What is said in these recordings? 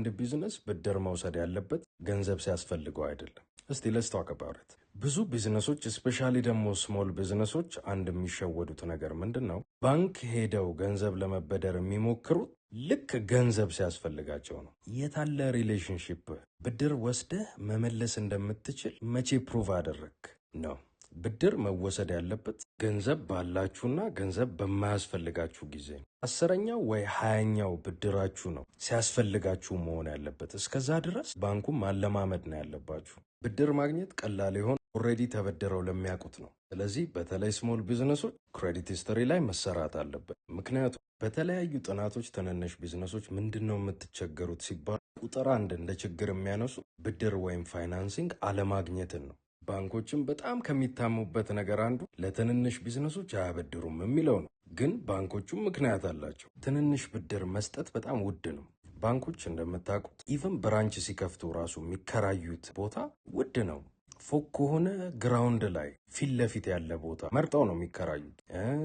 አንድ ቢዝነስ ብድር መውሰድ ያለበት ገንዘብ ሲያስፈልገው አይደለም። እስቲ let's talk about it። ብዙ ቢዝነሶች ስፔሻሊ ደግሞ ስሞል ቢዝነሶች አንድ የሚሸወዱት ነገር ምንድነው? ባንክ ሄደው ገንዘብ ለመበደር የሚሞክሩት ልክ ገንዘብ ሲያስፈልጋቸው ነው። የታለ ሪሌሽንሺፕ? ብድር ወስደህ መመለስ እንደምትችል መቼ ፕሩቭ አደረክ ነው። ብድር መወሰድ ያለበት ገንዘብ ባላችሁና ገንዘብ በማያስፈልጋችሁ ጊዜ ነው። 10ኛው ወይ 20ኛው ብድራችሁ ነው ሲያስፈልጋችሁ መሆን ያለበት። እስከዛ ድረስ ባንኩን ማለማመድ ነው ያለባችሁ። ብድር ማግኘት ቀላል ይሆን ኦልሬዲ ተበደረው ለሚያውቁት ነው። ስለዚህ በተለይ ስሞል ቢዝነሶች ክሬዲት ሂስትሪ ላይ መሰራት አለበት። ምክንያቱም በተለያዩ ጥናቶች ትንንሽ ቢዝነሶች ምንድነው የምትቸገሩት ሲባል ቁጥር አንድ እንደ ችግር የሚያነሱ ብድር ወይም ፋይናንሲንግ አለማግኘትን ነው። ባንኮችም በጣም ከሚታሙበት ነገር አንዱ ለትንንሽ ቢዝነሶች አያበድሩም የሚለው ነው። ግን ባንኮቹም ምክንያት አላቸው። ትንንሽ ብድር መስጠት በጣም ውድ ነው። ባንኮች እንደምታውቁት ኢቨን ብራንች ሲከፍቱ ራሱ የሚከራዩት ቦታ ውድ ነው። ፎቅ ከሆነ ግራውንድ ላይ ፊት ለፊት ያለ ቦታ መርጠው ነው የሚከራዩት።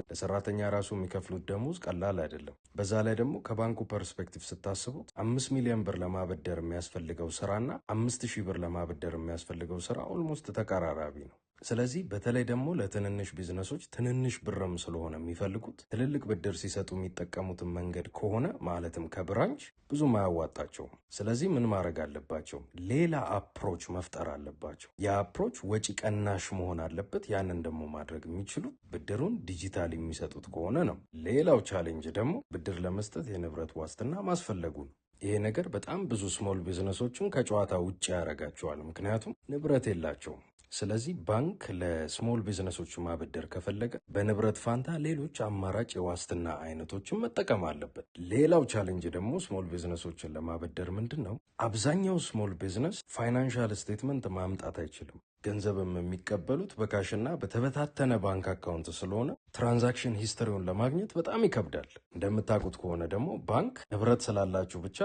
ለሰራተኛ ራሱ የሚከፍሉት ደሞዝ ቀላል አይደለም። በዛ ላይ ደግሞ ከባንኩ ፐርስፔክቲቭ ስታስቡት 5 ሚሊዮን ብር ለማበደር የሚያስፈልገው ስራና 5000 ብር ለማበደር የሚያስፈልገው ስራ ኦልሞስት ተቀራራቢ ነው። ስለዚህ በተለይ ደግሞ ለትንንሽ ቢዝነሶች ትንንሽ ብርም ስለሆነ የሚፈልጉት ትልልቅ ብድር ሲሰጡ የሚጠቀሙትን መንገድ ከሆነ ማለትም ከብራንች ብዙም አያዋጣቸውም። ስለዚህ ምን ማድረግ አለባቸው? ሌላ አፕሮች መፍጠር አለባቸው። የአፕሮች ወጪ ቀናሽ መሆን አለበት። ያንን ደግሞ ማድረግ የሚችሉት ብድሩን ዲጂታል የሚሰጡት ከሆነ ነው። ሌላው ቻሌንጅ ደግሞ ብድር ለመስጠት የንብረት ዋስትና ማስፈለጉ ነው። ይሄ ነገር በጣም ብዙ ስሞል ቢዝነሶችን ከጨዋታ ውጭ ያደርጋቸዋል። ምክንያቱም ንብረት የላቸውም። ስለዚህ ባንክ ለስሞል ቢዝነሶች ማበደር ከፈለገ በንብረት ፋንታ ሌሎች አማራጭ የዋስትና አይነቶችን መጠቀም አለበት። ሌላው ቻሌንጅ ደግሞ ስሞል ቢዝነሶችን ለማበደር ምንድን ነው? አብዛኛው ስሞል ቢዝነስ ፋይናንሻል ስቴትመንት ማምጣት አይችልም። ገንዘብም የሚቀበሉት በካሽና በተበታተነ ባንክ አካውንት ስለሆነ ትራንዛክሽን ሂስትሪውን ለማግኘት በጣም ይከብዳል። እንደምታውቁት ከሆነ ደግሞ ባንክ ንብረት ስላላችሁ ብቻ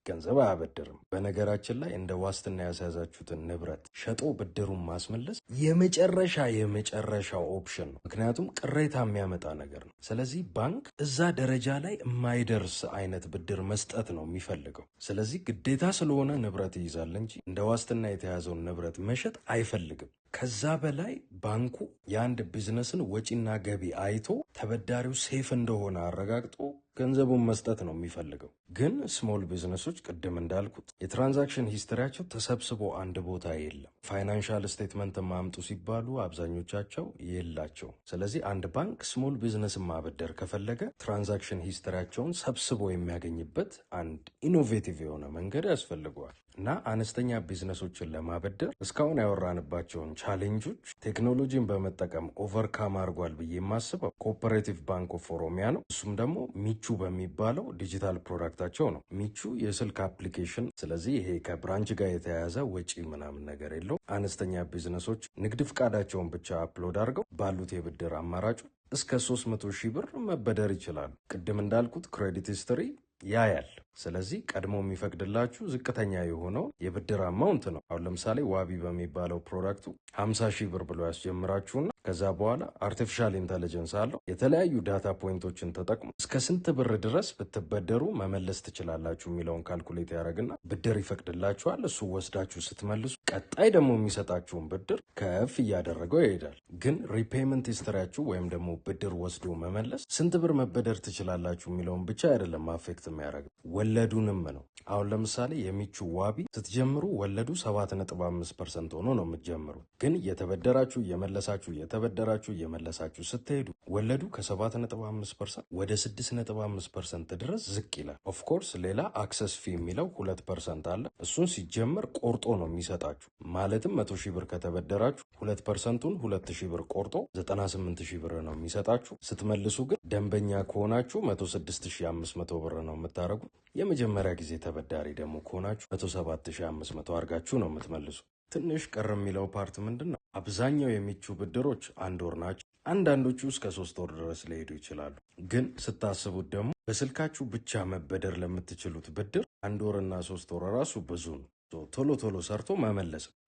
ገንዘብ አያበድርም። በነገራችን ላይ እንደ ዋስትና ያስያዛችሁትን ንብረት ሸጦ ብድሩን ማስመለስ የመጨረሻው ኦፕሽን ነው። ምክንያቱም ቅሬታ የሚያመጣ ነገር ነው። ስለዚህ ባንክ እዛ ደረጃ ላይ የማይደርስ አይነት ብድር መስጠት ነው የሚፈልገው። ስለዚህ ግዴታ ስለሆነ ንብረት ይይዛል እንጂ እንደ ዋስትና የተያዘውን ንብረት መሸጥ አይፈልግም። ከዛ በላይ ባንኩ የአንድ ቢዝነስን ወጪና ገቢ አይቶ ተበዳሪው ሴፍ እንደሆነ አረጋግጦ ገንዘቡን መስጠት ነው የሚፈልገው። ግን ስሞል ቢዝነሶች ቅድም እንዳልኩት የትራንዛክሽን ሂስትሪያቸው ተሰብስቦ አንድ ቦታ የለም። ፋይናንሻል ስቴትመንት ማምጡ ሲባሉ አብዛኞቻቸው የላቸው። ስለዚህ አንድ ባንክ ስሞል ቢዝነስን ማበደር ከፈለገ ትራንዛክሽን ሂስትሪያቸውን ሰብስቦ የሚያገኝበት አንድ ኢኖቬቲቭ የሆነ መንገድ ያስፈልገዋል። እና አነስተኛ ቢዝነሶችን ለማበደር እስካሁን ያወራንባቸውን ቻሌንጆች ቴክኖሎጂን በመጠቀም ኦቨርካም አድርጓል ብዬ የማስበው ኮኦፐሬቲቭ ባንክ ኦፍ ኦሮሚያ ነው። እሱም ደግሞ ሚቹ በሚባለው ዲጂታል ፕሮዳክታቸው ነው። ሚቹ የስልክ አፕሊኬሽን፣ ስለዚህ ይሄ ከብራንች ጋር የተያያዘ ወጪ ምናምን ነገር የለው። አነስተኛ ቢዝነሶች ንግድ ፍቃዳቸውን ብቻ አፕሎድ አድርገው ባሉት የብድር አማራጮች እስከ 300 ሺህ ብር መበደር ይችላሉ። ቅድም እንዳልኩት ክሬዲት ሂስትሪ ያያል። ስለዚህ ቀድሞ የሚፈቅድላችሁ ዝቅተኛ የሆነው የብድር አማውንት ነው። አሁን ለምሳሌ ዋቢ በሚባለው ፕሮዳክቱ 50 ሺህ ብር ብሎ ያስጀምራችሁና ከዛ በኋላ አርቲፊሻል ኢንተለጀንስ አለው የተለያዩ ዳታ ፖይንቶችን ተጠቅሞ እስከ ስንት ብር ድረስ ብትበደሩ መመለስ ትችላላችሁ የሚለውን ካልኩሌት ያደረግና ብድር ይፈቅድላችኋል። እሱ ወስዳችሁ ስትመልሱ ቀጣይ ደግሞ የሚሰጣችሁን ብድር ከፍ እያደረገው ይሄዳል። ግን ሪፔመንት ሂስትሪያችሁ ወይም ደግሞ ብድር ወስዶ መመለስ ስንት ብር መበደር ትችላላችሁ የሚለውን ብቻ አይደለም አፌክት የሚያደርግ ወለዱንም ነው። አሁን ለምሳሌ የሚቹ ዋቢ ስትጀምሩ ወለዱ 7.5% ሆኖ ነው የምትጀምሩት። ግን እየተበደራችሁ እየመለሳችሁ ስትሄዱ ወለዱ ከ7.5% ወደ 6.5% ድረስ ዝቅ ይላል። ኦፍኮርስ ሌላ አክሰስ ፊ የሚለው 2% አለ። እሱን ሲጀምር ቆርጦ ነው የሚሰጣችሁ። ማለትም 100 ሺህ ብር ከተበደራችሁ 2%ቱን 2000 ብር ቆርጦ 98 ሺህ ብር ነው የሚሰጣችሁ። ስትመልሱ ግን ደንበኛ ከሆናችሁ 106500 ብር ነው የምታደርጉት። የመጀመሪያ ጊዜ ተበዳሪ ደግሞ ከሆናችሁ 107500 አድርጋችሁ ነው የምትመልሱ። ትንሽ ቀር የሚለው ፓርት ምንድን ነው? አብዛኛው የሚቹ ብድሮች 1 ወር ናቸው። አንዳንዶቹ እስከ 3 ወር ድረስ ሊሄዱ ይችላሉ። ግን ስታስቡት ደግሞ በስልካችሁ ብቻ መበደር ለምትችሉት ብድር 1 ወርና 3 ወር ራሱ ብዙ ነው። ቶሎ ሰርቶ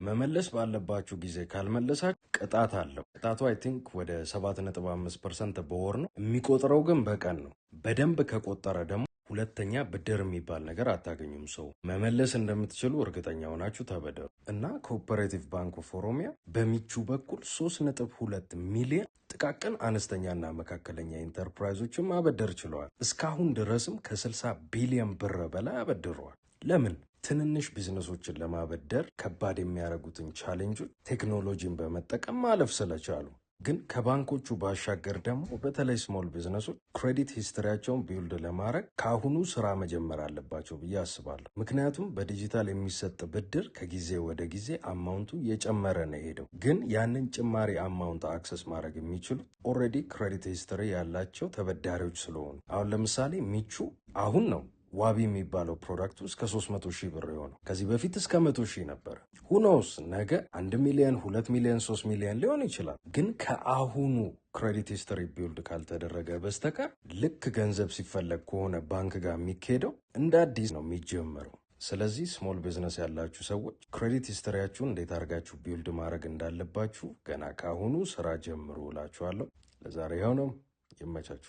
መመለስ ባለባችሁ ጊዜ ካልመለሳችሁ ቅጣት አለው። ቅጣቱ አይ ቲንክ ወደ 7.5% በወር ነው የሚቆጥረው፣ ግን በቀን ነው። በደንብ ከቆጠረ ደግሞ ሁለተኛ ብድር የሚባል ነገር አታገኙም። ሰው መመለስ እንደምትችሉ እርግጠኛ ሆናችሁ ተበደሩ። እና ኮኦፐሬቲቭ ባንክ ኦፍ ኦሮሚያ በሚቹ በኩል 3.2 ሚሊዮን ጥቃቅን አነስተኛና መካከለኛ ኢንተርፕራይዞችን ማበደር ችለዋል። እስካሁን ድረስም ከ60 ቢሊዮን ብር በላይ አበድረዋል። ለምን? ትንንሽ ቢዝነሶችን ለማበደር ከባድ የሚያደርጉትን ቻሌንጆች ቴክኖሎጂን በመጠቀም ማለፍ ስለቻሉ። ግን ከባንኮቹ ባሻገር ደግሞ በተለይ ስሞል ቢዝነሶች ክሬዲት ሂስትሪያቸውን ቢውልድ ለማድረግ ከአሁኑ ስራ መጀመር አለባቸው ብዬ አስባለሁ። ምክንያቱም በዲጂታል የሚሰጥ ብድር ከጊዜ ወደ ጊዜ አማውንቱ የጨመረ ነው ሄደው። ግን ያንን ጭማሪ አማውንት አክሰስ ማድረግ የሚችሉት ኦልሬዲ ክሬዲት ሂስትሪ ያላቸው ተበዳሪዎች ስለሆኑ፣ አሁን ለምሳሌ ሚቹ አሁን ነው ዋቢ የሚባለው ፕሮዳክቱ እስከ 300 ሺህ ብር የሆነው። ከዚህ በፊት እስከ 100 ሺህ ነበረ። ሁኖስ ነገ 1 ሚሊዮን 2 ሚሊዮን 3 ሚሊዮን ሊሆን ይችላል። ግን ከአሁኑ ክሬዲት ሂስትሪ ቢውልድ ካልተደረገ በስተቀር ልክ ገንዘብ ሲፈለግ ከሆነ ባንክ ጋር የሚካሄደው እንደ አዲስ ነው የሚጀምረው። ስለዚህ ስሞል ቢዝነስ ያላችሁ ሰዎች ክሬዲት ሂስትሪያችሁን እንዴት አድርጋችሁ ቢውልድ ማድረግ እንዳለባችሁ ገና ከአሁኑ ስራ ጀምሩ እላችኋለሁ። ለዛሬ ይኸው ነው። ይመቻችሁ።